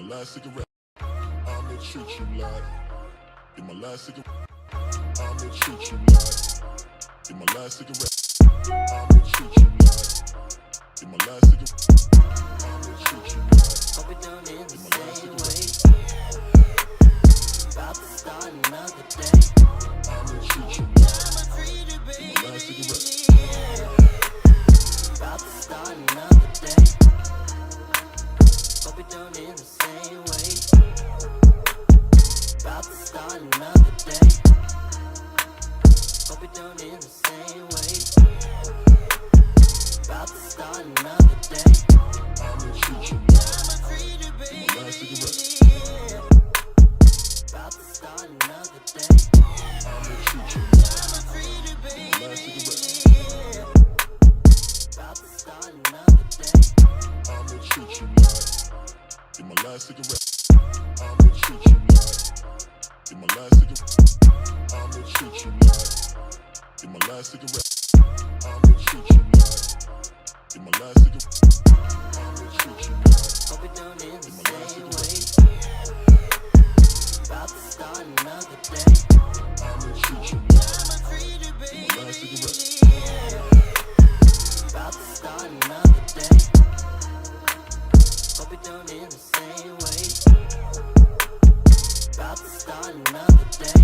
my last cigarette. I'ma treat you like. In my last cigarette. I'ma treat you like. In my last cigarette. I'ma treat you like. In my last cigarette. I'ma treat you like. Hope it don't end the same way. About to start another day. I'ma treat you like. In my last cigarette. About to start another day. Hope it don't end the same way. About to start another day. Hope it don't end the same way. About to start another day. I'ma treat you like. In my last cigarette. About to start another day. I'ma treat you like. In my last cigarette. About to start another day. I'ma treat you like. In my last cigarette. I'ma treat you like. In my last cigarette. I'ma treat you like. In my last cigarette. I'ma treat you like. In my last cigarette. I'ma treat you like. Hope it don't end the In my last same cigarette. way. About to start another day. I'ma treat you like. In my last cigarette. About to start another day. Hope it don't end the same way. About to start another day.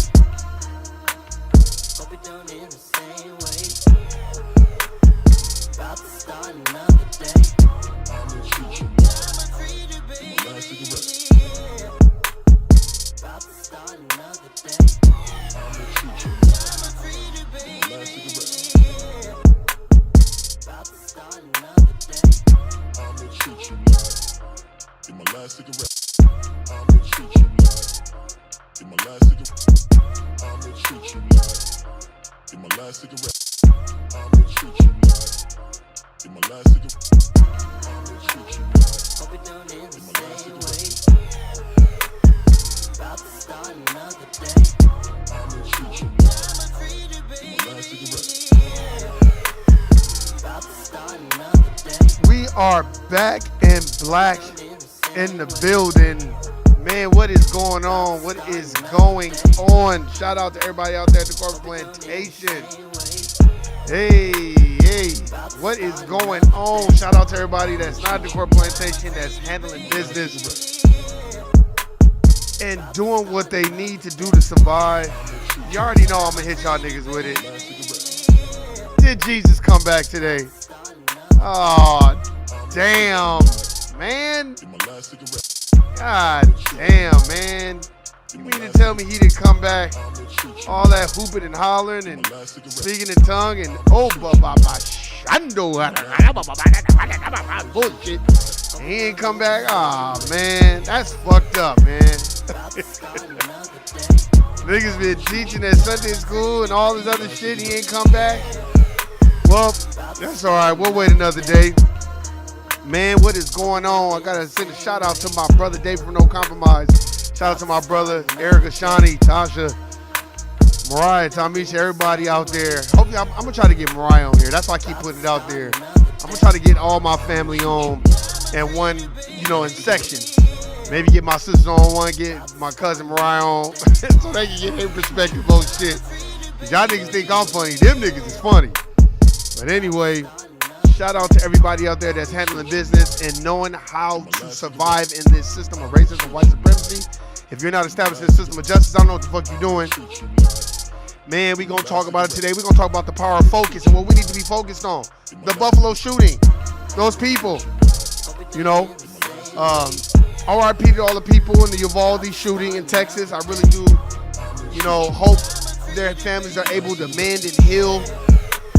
Hope it don't end the same way. About to start another day. I'ma treat you like. In my last cigarette. About to start another day. I'ma treat you like. In my last cigarette. About to start another day. I'ma treat you like. In my last cigarette. I'ma treat you like. In my last cigarette. I'ma treat you like. In my last cigarette. I'ma treat you like. In my last cigarette. I'ma treat you like. Hope it don't end the In my last same cigarette. way. About to start another day. I'ma treat you like. In my last cigarette. About to start another day. We are back in black in the building. Man, what is going on? What is going on? Shout out to everybody out there at the corporate plantation. Hey, what is going on? Shout out to everybody that's not at the corporate plantation, that's handling business and doing what they need to do to survive. You already know I'm gonna hit y'all niggas with it. Did Jesus come back today? Oh, damn, man. In my last cigarette. God damn, man. You mean to tell me he didn't come back? I'ma treat you All that hooping and hollering and speaking in tongue and bullshit. He ain't come back? Aw, man. That's fucked up, man. Niggas been teaching at Sunday school and all this other shit. He ain't come back? Well, that's all right. We'll wait another day. Man, what is going on? I gotta send a shout out to my brother David from No Compromise. Shout out to my brother Erica, Shawnee, Tasha, Mariah, Tamisha, everybody out there. Hopefully, I'm gonna try to get Mariah on here. That's why I keep putting it out there. I'm gonna try to get all my family on and one, in sections. Maybe get my sisters on one, get my cousin Mariah on, so they can get their perspective on shit. Cause y'all niggas think I'm funny. Them niggas is funny. But anyway, shout out to everybody out there that's handling business and knowing how to survive in this system of racism, white supremacy. If you're not established in the system of justice, I don't know what the fuck you're doing. Man, we gonna talk about it today. We're gonna talk about the power of focus and what we need to be focused on. The Buffalo shooting. Those people. RIP to all the people in the Uvalde shooting in Texas. I really do, hope their families are able to mend and heal.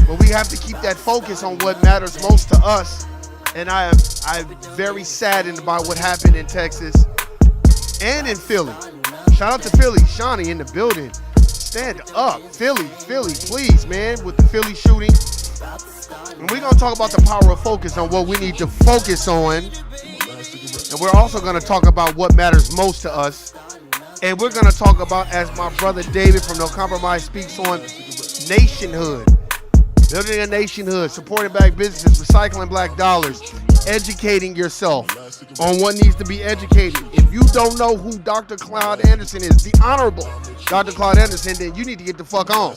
But we have to keep that focus on what matters most to us. And I'm very saddened by what happened in Texas and in Philly. Shout out to Philly. Shawnee in the building. Stand up. Philly, please, man, with the Philly shooting. And we're going to talk about the power of focus on what we need to focus on. And we're also going to talk about what matters most to us. And we're going to talk about, as my brother David from No Compromise speaks on, nationhood. Building a nationhood, supporting black businesses, recycling black dollars, educating yourself on what needs to be educated. If you don't know who Dr. Claude Anderson is, the Honorable Dr. Claude Anderson, then you need to get the fuck on.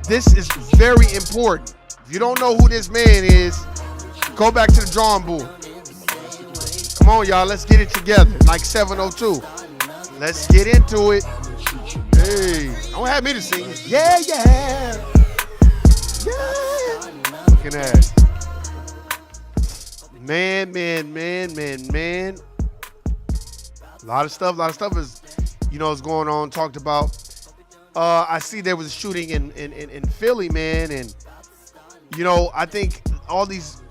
This is very important. If you don't know who this man is, go back to the drawing board. Come on, y'all. Let's get it together. Like 702. Let's get into it. Hey, don't have me to sing it. Yeah. Looking at it. Man. A lot of stuff is, is going on, talked about. I see there was a shooting in Philly, man, and, I think all these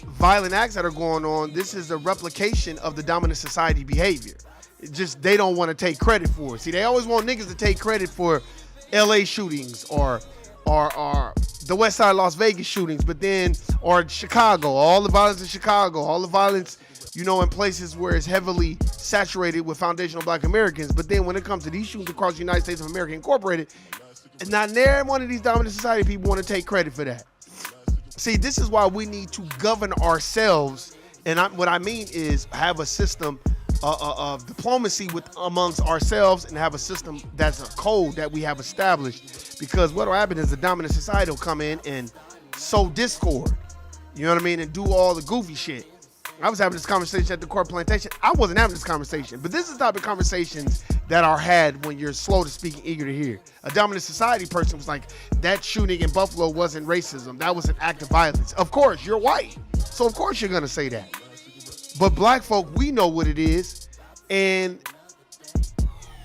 violent acts that are going on, this is a replication of the dominant society behavior. It's just they don't want to take credit for it. See, they always want niggas to take credit for LA shootings or the West Side Las Vegas shootings, but then, or Chicago, all the violence in Chicago, all the violence, in places where it's heavily saturated with foundational black Americans. But then when it comes to these shootings across the United States of America Incorporated, and not near one of these dominant society people want to take credit for that. See, this is why we need to govern ourselves. And what I mean is have a system of diplomacy amongst ourselves and have a system that's a code that we have established. Because what will happen is the dominant society will come in and sow discord, and do all the goofy shit. I was having this conversation at the Court Plantation. I wasn't having this conversation, but this is the type of conversations that are had when you're slow to speak and eager to hear. A dominant society person was like, that shooting in Buffalo wasn't racism. That was an act of violence. Of course, you're white. So of course you're going to say that. But black folk, we know what it is. And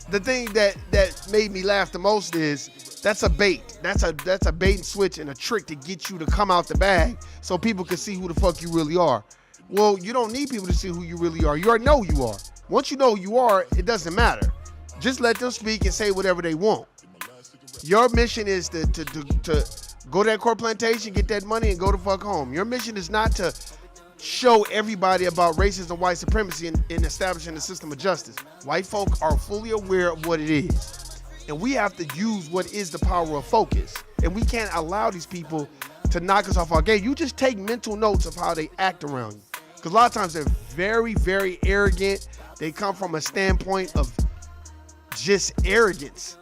the thing that made me laugh the most is that's a bait. That's a bait and switch and a trick to get you to come out the bag so people can see who the fuck you really are. Well, you don't need people to see who you really are. You already know who you are. Once you know who you are, it doesn't matter. Just let them speak and say whatever they want. Your mission is to go to that Court Plantation, get that money, and go the fuck home. Your mission is not to show everybody about racism and white supremacy in establishing the system of justice. White folk are fully aware of what it is. And we have to use what is the power of focus. And we can't allow these people to knock us off our game. You just take mental notes of how they act around you. Because a lot of times they're very, very arrogant. They come from a standpoint of just arrogance.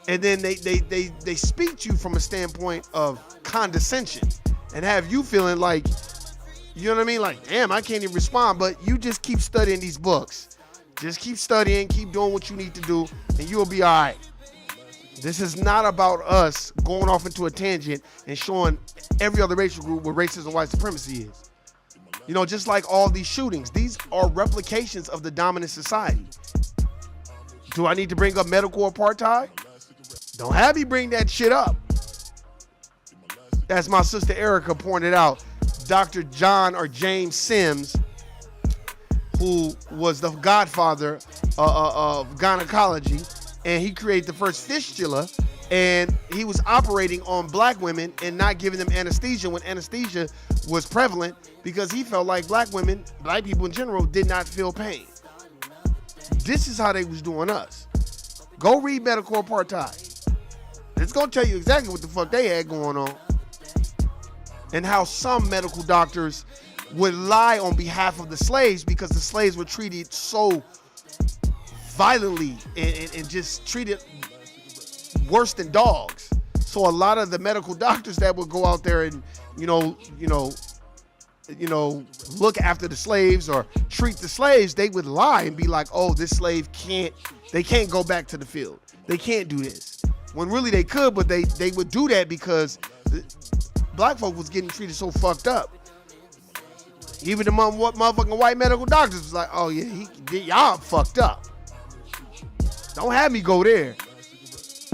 And then they speak to you from a standpoint of condescension and have you feeling like, you know what I mean? Like, damn, I can't even respond. But you just keep studying these books. Just keep studying, keep doing what you need to do, and you'll be all right. This is not about us going off into a tangent and showing every other racial group what racism and white supremacy is. Just like all these shootings, these are replications of the dominant society. Do I need to bring up medical apartheid? Don't have me bring that shit up. As my sister Erica pointed out, Dr. John or James Sims, who was the godfather of gynecology, and he created the first fistula, and he was operating on black women and not giving them anesthesia when anesthesia was prevalent because he felt like black people in general, did not feel pain. This is how they was doing us. Go read Medical Apartheid. It's going to tell you exactly what the fuck they had going on and how some medical doctors would lie on behalf of the slaves because the slaves were treated so violently and just treated worse than dogs. So a lot of the medical doctors that would go out there and, look after the slaves or treat the slaves, they would lie and be like, oh, this slave can't go back to the field. They can't do this. When really they could, but they would do that because black folk was getting treated so fucked up. Even the motherfucking white medical doctors was like, oh yeah, y'all fucked up. Don't have me go there.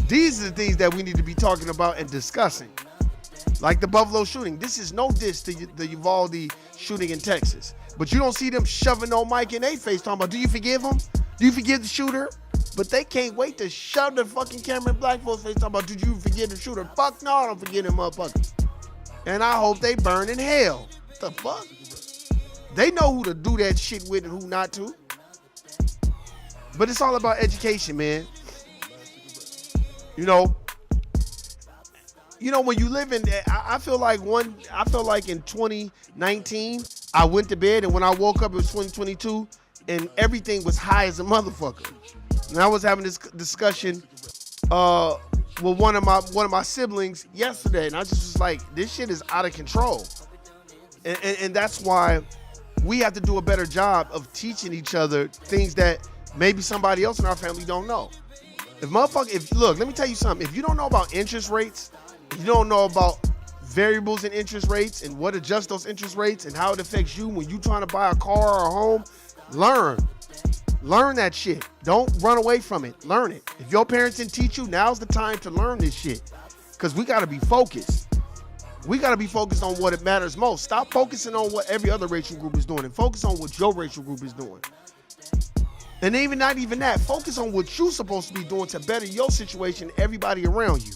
These are the things that we need to be talking about and discussing. Like the Buffalo shooting. This is no diss to the Uvalde shooting in Texas. But you don't see them shoving no mic in their face talking about, do you forgive him? Do you forgive the shooter? But they can't wait to shove the fucking camera in black folks' face talking about, did you forgive the shooter? Fuck no, I don't forgive them motherfuckers. And I hope they burn in hell. What the fuck? They know who to do that shit with and who not to. But it's all about education, man. When you live in, I feel like in 2019, I went to bed, and when I woke up, it was 2022, and everything was high as a motherfucker. And I was having this discussion with one of my siblings yesterday, and I just was like, this shit is out of control. And that's why we have to do a better job of teaching each other things that maybe somebody else in our family don't know. Look, let me tell you something. If you don't know about interest rates, if you don't know about variables in interest rates and what adjusts those interest rates and how it affects you when you trying to buy a car or a home, learn that shit. Don't run away from it. Learn it. If your parents didn't teach you, now's the time to learn this shit, because we got to be focused. We got to be focused on what it matters most. Stop focusing on what every other racial group is doing and focus on what your racial group is doing. And not even that, focus on what you're supposed to be doing to better your situation and everybody around you.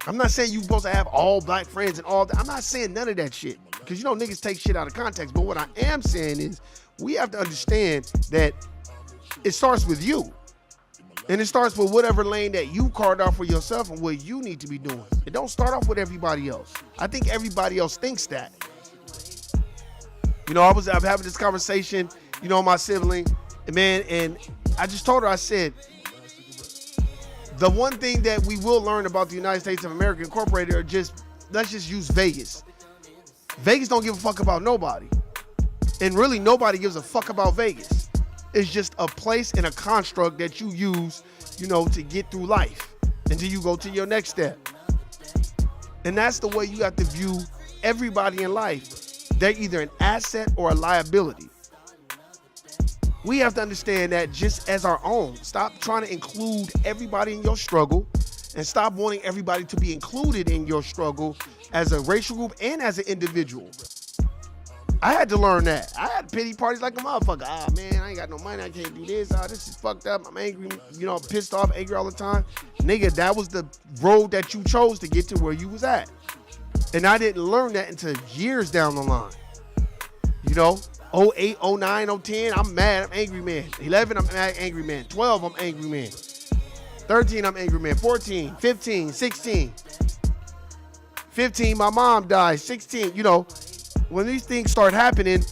I'm not saying you're supposed to have all black friends and all that. I'm not saying none of that shit, because niggas take shit out of context. But what I am saying is we have to understand that it starts with you. And it starts with whatever lane that you carved out for yourself and what you need to be doing. It don't start off with everybody else. I think everybody else thinks that. I'm having this conversation, my sibling, and I just told her, I said, the one thing that we will learn about the United States of America Incorporated let's just use Vegas. Vegas don't give a fuck about nobody. And really nobody gives a fuck about Vegas. It's just a place and a construct that you use, to get through life until you go to your next step. And that's the way you have to view everybody in life. They're either an asset or a liability. We have to understand that just as our own. Stop trying to include everybody in your struggle, and stop wanting everybody to be included in your struggle as a racial group and as an individual. I had to learn that. I had pity parties like a motherfucker. Man, I ain't got no money. I can't do this. This is fucked up. I'm angry, pissed off, angry all the time. Nigga, that was the road that you chose to get to where you was at. And I didn't learn that until years down the line. 08, 09, 010, I'm mad, I'm angry man. 11, I'm mad, angry man. 12, I'm angry man. 13, I'm angry man. 14, 15, 16. 15, my mom died. 16, when these things start happening,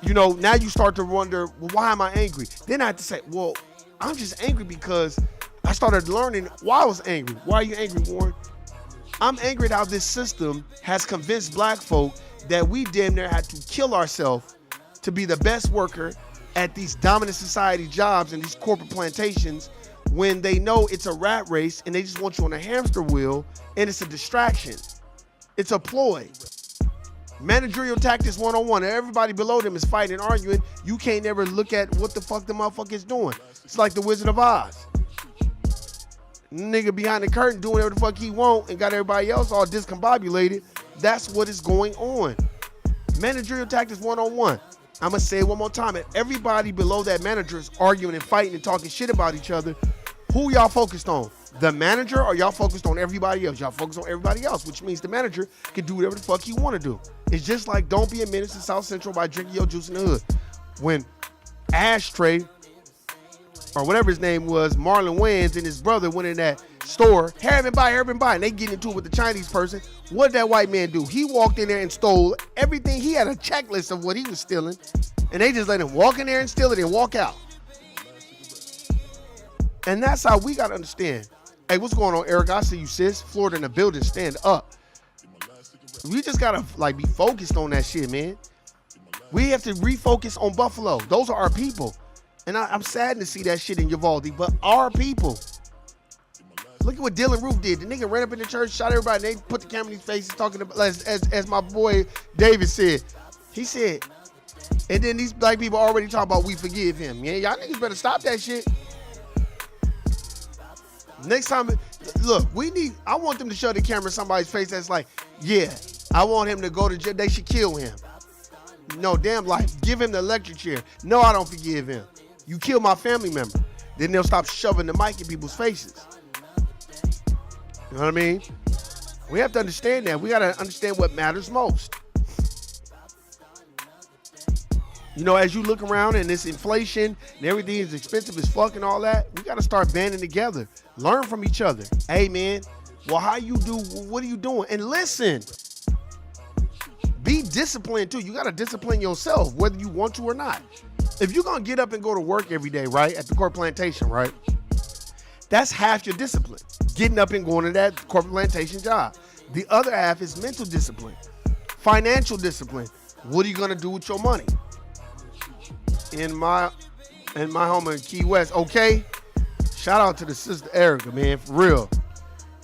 now you start to wonder, well, why am I angry? Then I have to say, well, I'm just angry because I started learning why I was angry. Why are you angry, Warren? I'm angry at how this system has convinced black folk that we damn near had to kill ourselves to be the best worker at these dominant society jobs and these corporate plantations, when they know it's a rat race and they just want you on a hamster wheel, and it's a distraction. It's a ploy. Managerial Tactics 101. Everybody below them is fighting and arguing. You can't ever look at what the fuck the motherfucker's doing. It's like the Wizard of Oz. Nigga behind the curtain doing whatever the fuck he want and got everybody else all discombobulated. That's what is going on. Managerial Tactics 101. I'm going to say it one more time. And everybody below that manager is arguing and fighting and talking shit about each other. Who y'all focused on? The manager, or y'all focused on everybody else? Y'all focused on everybody else, which means the manager can do whatever the fuck he want to do. It's just like don't be a menace to South Central by drinking your juice in the hood. When Ashtray, or whatever his name was, Marlon Wayans and his brother went in that store, have him buy, and they get into it with the Chinese person. What did that white man do? He walked in there and stole everything. He had a checklist of what he was stealing, and they just let him walk in there and steal it and walk out. And that's how we got to understand. Hey, what's going on, Eric? I see you, sis. Florida in the building, stand up. We just got to be focused on that shit, man. We have to refocus on Buffalo. Those are our people. And I'm saddened to see that shit in Uvalde, but our people. Look at what Dylan Roof did. The nigga ran up in the church, shot everybody, and they put the camera in his face, talking about, as my boy David said. He said, and then these black people already talking about we forgive him. Yeah, y'all niggas better stop that shit. Next time, look, I want them to show the camera in somebody's face that's like, yeah, I want him to go to jail. They should kill him. No, damn life. Give him the electric chair. No, I don't forgive him. You kill my family member. Then they'll stop shoving the mic in people's faces. You know what I mean? We have to understand that. We got to understand what matters most. As you look around and this inflation and everything is expensive as fuck and all that, we got to start banding together. Learn from each other. Hey, man, well, what are you doing? And listen. Be disciplined too. You got to discipline yourself, whether you want to or not. If you're going to get up and go to work every day, right, at the corporate plantation, right, that's half your discipline, getting up and going to that corporate plantation job. The other half is mental discipline, financial discipline. What are you going to do with your money? In my home in Key West, okay? Shout out to the sister Erica, man, for real.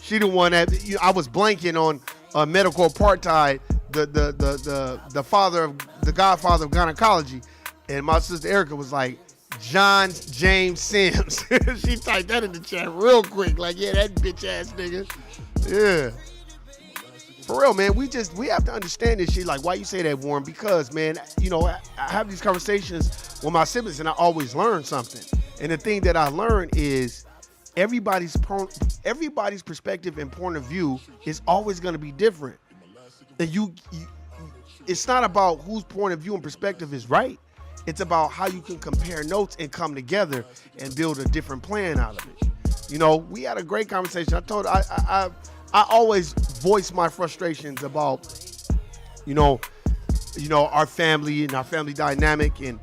She the one that, I was blanking on medical apartheid, the godfather of gynecology. And my sister Erica was like, John James Sims. She typed that in the chat real quick. Like, yeah, that bitch ass nigga. Yeah. For real, man, we have to understand this shit. Like, why you say that, Warren? Because, man, I have these conversations with my siblings and I always learn something. And the thing that I learned is everybody's perspective and point of view is always going to be different. And it's not about whose point of view and perspective is right. It's about how you can compare notes and come together and build a different plan out of it. We had a great conversation. I told I always voice my frustrations about, our family and our family dynamic and,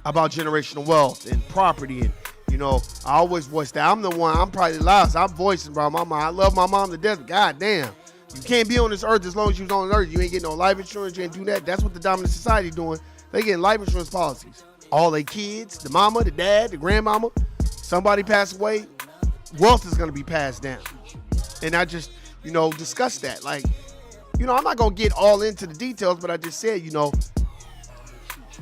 about generational wealth and property. And, I always voice that. I'm probably the loudest. I'm voicing about my mom. I love my mom to death. But God damn. You can't be on this earth as long as you was on this earth. You ain't getting no life insurance. You ain't do that. That's what the dominant society doing. They getting life insurance policies. All their kids, the mama, the dad, the grandmama, somebody passed away, wealth is going to be passed down. And I just, discuss that. Like, I'm not going to get all into the details, but I just said,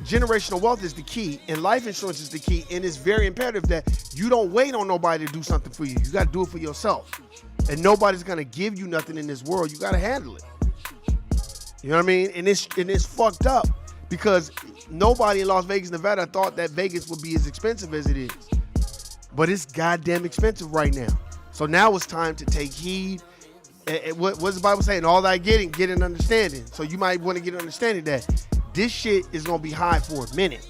generational wealth is the key and life insurance is the key. And it's very imperative that you don't wait on nobody to do something for you. You got to do it for yourself. And nobody's going to give you nothing in this world. You got to handle it. You know what I mean? And it's fucked up because nobody in Las Vegas, Nevada thought that Vegas would be as expensive as it is. But it's goddamn expensive right now. So now it's time to take heed. What does the Bible say? And all that getting, get an understanding. So you might want to get an understanding that this shit is going to be high for a minute.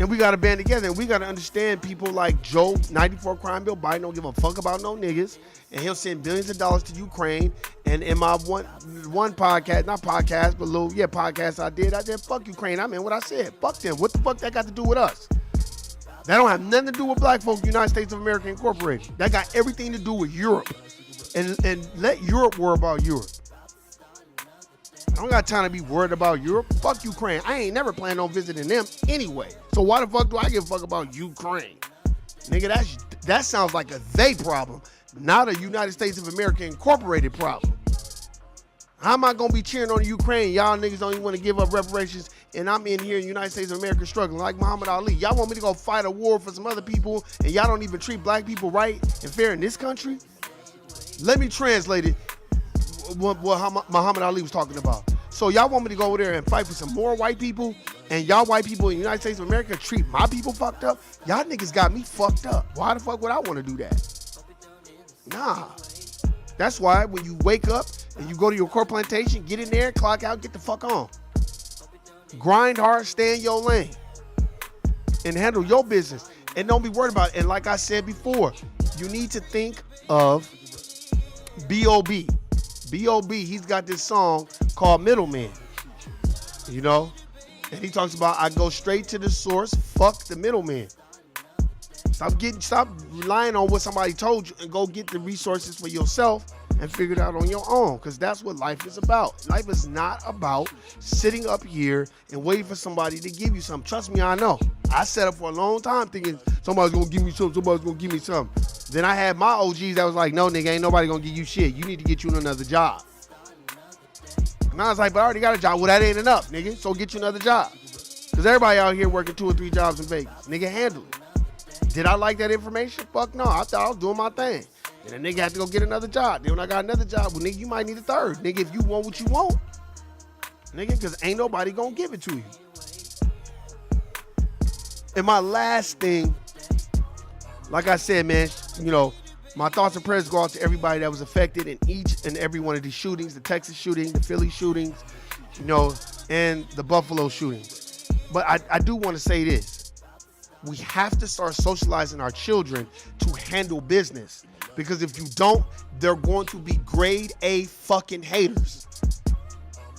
And we got to band together and we got to understand people like Joe, 94 Crime Bill. Biden don't give a fuck about no niggas. And he'll send billions of dollars to Ukraine. And in my one podcast, not podcast, but podcast I did, fuck Ukraine. I mean what I said. Fuck them. What the fuck that got to do with us? That don't have nothing to do with black folk, United States of America Incorporated. That got everything to do with Europe. And let Europe worry about Europe. I don't got time to be worried about Europe. Fuck Ukraine. I ain't never planned on visiting them anyway. So why the fuck do I give a fuck about Ukraine? Nigga, that sounds like a they problem, not a United States of America Incorporated problem. How am I going to be cheering on Ukraine? Y'all niggas don't even want to give up reparations, and I'm in here in the United States of America struggling like Muhammad Ali. Y'all want me to go fight a war for some other people, and y'all don't even treat black people right and fair in this country? Let me translate it. What Muhammad Ali was talking about. So y'all want me to go over there and fight for some more white people, and y'all white people in the United States of America treat my people fucked up? Y'all niggas got me fucked up. Why the fuck would I want to do that? Nah. That's why when you wake up and you go to your corporate plantation, get in there, clock out, get the fuck on. Grind hard, stay in your lane, and handle your business. And don't be worried about it. And like I said before, you need to think of B.O.B. B.O.B., he's got this song called Middleman, and he talks about, I go straight to the source, fuck the middleman. Stop relying on what somebody told you and go get the resources for yourself and figure it out on your own, because that's what life is about. Life is not about sitting up here and waiting for somebody to give you something. Trust me, I know. I sat up for a long time thinking somebody's going to give me something. Then I had my OGs that was like, no, nigga, ain't nobody going to give you shit. You need to get you another job. And I was like, but I already got a job. Well, that ain't enough, nigga. So get you another job. Because everybody out here working 2 or 3 jobs in Vegas. Nigga, handle it. Did I like that information? Fuck no. I thought I was doing my thing. And the nigga had to go get another job. Then when I got another job, well, nigga, you might need a third. Nigga, if you want what you want. Nigga, because ain't nobody going to give it to you. And my last thing, like I said, man, my thoughts and prayers go out to everybody that was affected in each and every one of these shootings, the Texas shooting, the Philly shootings, and the Buffalo shootings. But I do want to say this. We have to start socializing our children to handle business. Because if you don't, they're going to be grade A fucking haters.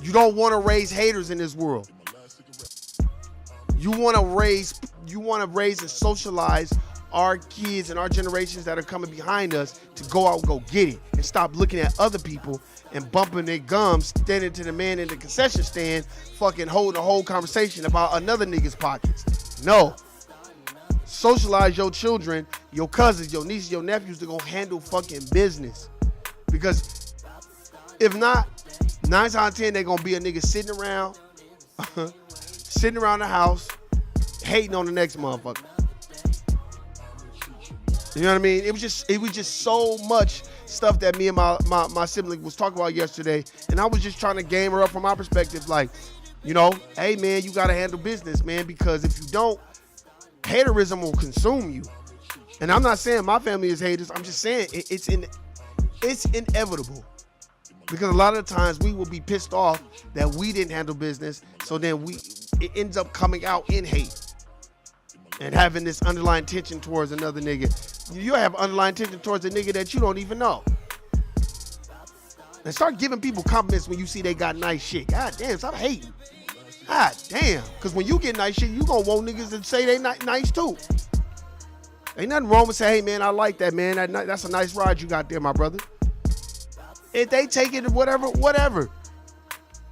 You don't want to raise haters in this world. You want to raise and socialize our kids and our generations that are coming behind us to go out and go get it and stop looking at other people and bumping their gums, standing to the man in the concession stand, fucking holding a whole conversation about another nigga's pockets. No. Socialize your children, your cousins, your nieces, your nephews to go handle fucking business. Because if not, 9 times out of 10, they're going to be a nigga sitting around the house, hating on the next motherfucker. You know what I mean? It was just so much stuff that me and my sibling was talking about yesterday, and I was just trying to game her up from my perspective, like, you know, hey man, you gotta handle business, man, because if you don't, haterism will consume you. And I'm not saying my family is haters. I'm just saying it's inevitable. Because a lot of the times we will be pissed off that we didn't handle business, so then it ends up coming out in hate and having this underlying tension towards another nigga. You have underlying tension towards a nigga that you don't even know. And start giving people compliments when you see they got nice shit. God damn, stop hating. God damn. Because when you get nice shit, you gonna want niggas to say they nice too. Ain't nothing wrong with saying, hey man, I like that, man. That's a nice ride you got there, my brother. If they take it, whatever.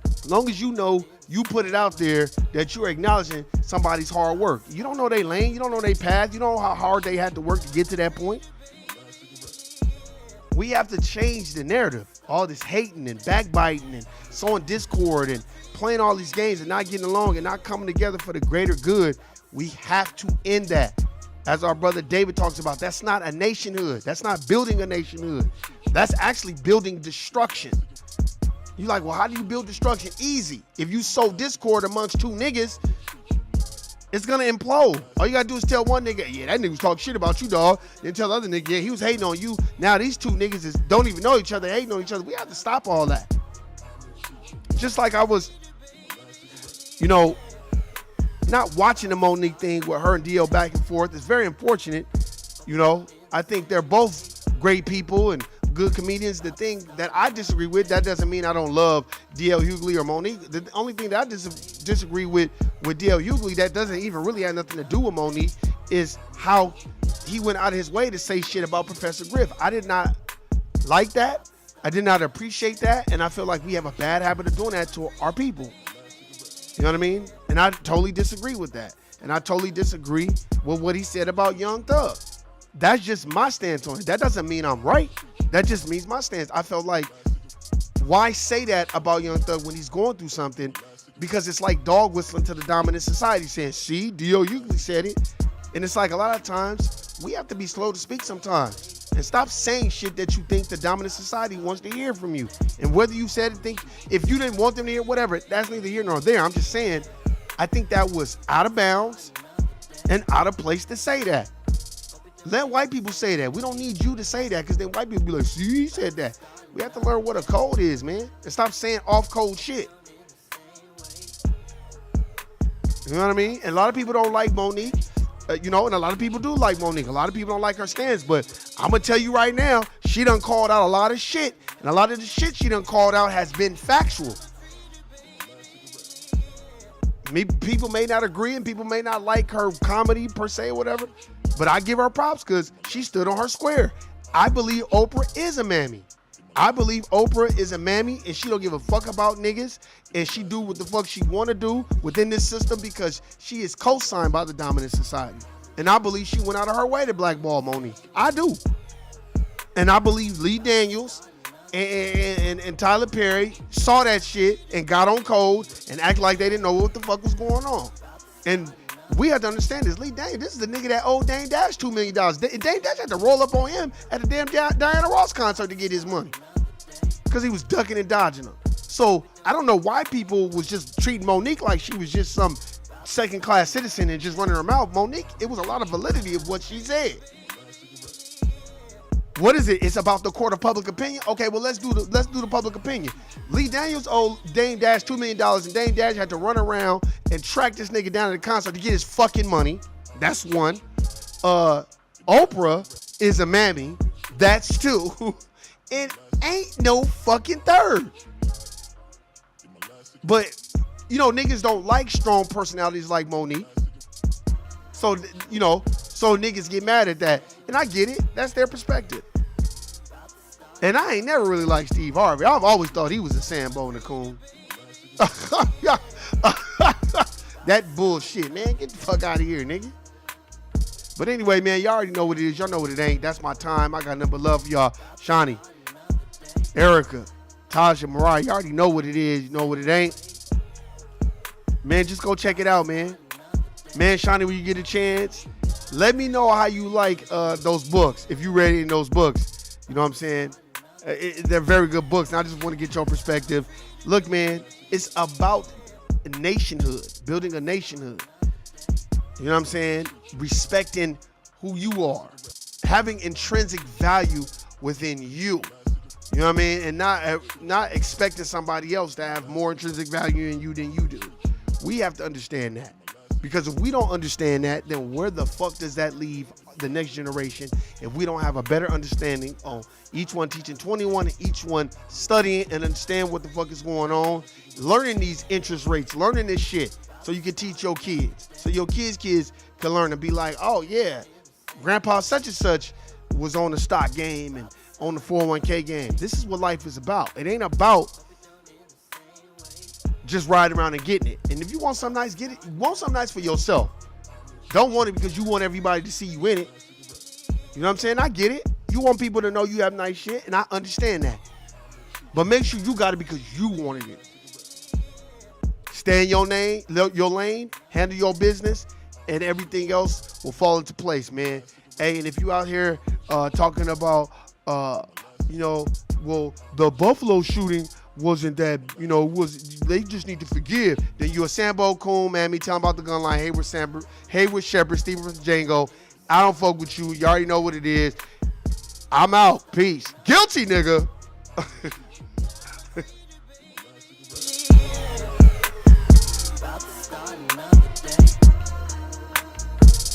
As long as you know you put it out there that you're acknowledging somebody's hard work. You don't know their lane. You don't know their path. You don't know how hard they had to work to get to that point. We have to change the narrative. All this hating and backbiting and sowing discord and playing all these games and not getting along and not coming together for the greater good. We have to end that. As our brother David talks about, that's not a nationhood. That's not building a nationhood. That's actually building destruction. You like, well, how do you build destruction? Easy. If you sow discord amongst two niggas, it's gonna implode. All you gotta do is tell one nigga, yeah, that nigga was talking shit about you, dog. Then tell the other nigga, yeah, he was hating on you. Now these two niggas don't even know each other, hating on each other. We have to stop all that. Just like I was, you know, not watching the Monique thing with her and DL back and forth. It's very unfortunate. You know, I think they're both great people and good comedians. The thing that I disagree with, that doesn't mean I don't love DL Hughley or Monique. The only thing that I disagree with DL Hughley that doesn't even really have nothing to do with Monique is how he went out of his way to say shit about Professor Griff. I did not like that. I did not appreciate that. And I feel like we have a bad habit of doing that to our people. You know what I mean? And I totally disagree with that. And I totally disagree with what he said about Young Thug. That's just my stance on it. That doesn't mean I'm right. That just means my stance. I felt like, why say that about Young Thug when he's going through something? Because it's like dog whistling to the dominant society saying, see, D.O. Hughley said it. And it's like a lot of times, we have to be slow to speak sometimes. And stop saying shit that you think the dominant society wants to hear from you. And whether you said it, if you didn't want them to hear, whatever, that's neither here nor there. I'm just saying, I think that was out of bounds and out of place to say that. Let white people say that. We don't need you to say that, because then white people be like, see, he said that. We have to learn what a code is, man. And stop saying off-code shit. You know what I mean? And a lot of people don't like Monique. And a lot of people do like Monique. A lot of people don't like her stance. But I'm going to tell you right now, she done called out a lot of shit. And a lot of the shit she done called out has been factual. People may not agree and people may not like her comedy per se or whatever. But I give her props because she stood on her square. I believe Oprah is a mammy. I believe Oprah is a mammy and she don't give a fuck about niggas and she do what the fuck she want to do within this system because she is co-signed by the dominant society. And I believe she went out of her way to blackball Monique. I do. And I believe Lee Daniels and Tyler Perry saw that shit and got on code and act like they didn't know what the fuck was going on. And we have to understand this. Lee Daniels, this is the nigga that owed Dame Dash $2 million. Dame Dash had to roll up on him at the damn Diana Ross concert to get his money because he was ducking and dodging them. So I don't know why people was just treating Monique like she was just some second-class citizen and just running her mouth. Monique, it was a lot of validity of what she said. What is it? It's about the court of public opinion? Okay, well, let's do the public opinion. Lee Daniels owed Dame Dash $2 million, and Dame Dash had to run around and track this nigga down at the concert to get his fucking money. That's one. Oprah is a mammy. That's two. And ain't no fucking third. But, you know, niggas don't like strong personalities like Monique. So, you know, so niggas get mad at that. And I get it. That's their perspective. And I ain't never really liked Steve Harvey. I've always thought he was a Sambo and a coon. That bullshit, man. Get the fuck out of here, nigga. But anyway, man, y'all already know what it is. Y'all know what it ain't. That's my time. I got nothing but love for y'all. Shawnee, Erica, Tasha, Mariah, you already know what it is. You know what it ain't. Man, just go check it out, man. Man, Shawnee, when you get a chance, let me know how you like those books. If you read in those books, you know what I'm saying? They're very good books, and I just want to get your perspective. Look, man, it's about nationhood, building a nationhood. You know what I'm saying? Respecting who you are, having intrinsic value within you. You know what I mean? And not expecting somebody else to have more intrinsic value in you than you do. We have to understand that. Because if we don't understand that, then where the fuck does that leave the next generation if we don't have a better understanding on each one teaching 21 and each one studying and understand what the fuck is going on, learning these interest rates, learning this shit so you can teach your kids. So your kids can learn and be like, oh yeah, grandpa such and such was on the stock game and on the 401k game. This is what life is about. It ain't about just riding around and getting it. And if you want something nice, get it. You want something nice for yourself. Don't want it because you want everybody to see you in it. You know what I'm saying? I get it. You want people to know you have nice shit, and I understand that. But make sure you got it because you wanted it. Stay in your lane, handle your business, and everything else will fall into place, man. Hey, and if you out here talking about, the Buffalo shooting wasn't that, they just need to forgive. Then you a Sambo coon, man. Me telling about the gun line. Hayward Shepherd, Stephen from Django. I don't fuck with you. You already know what it is. I'm out. Peace. Guilty, nigga. About to start another day.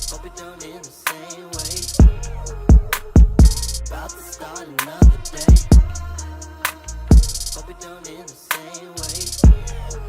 Hope it don't end the same way. About to start another day. Hope it don't end the same way.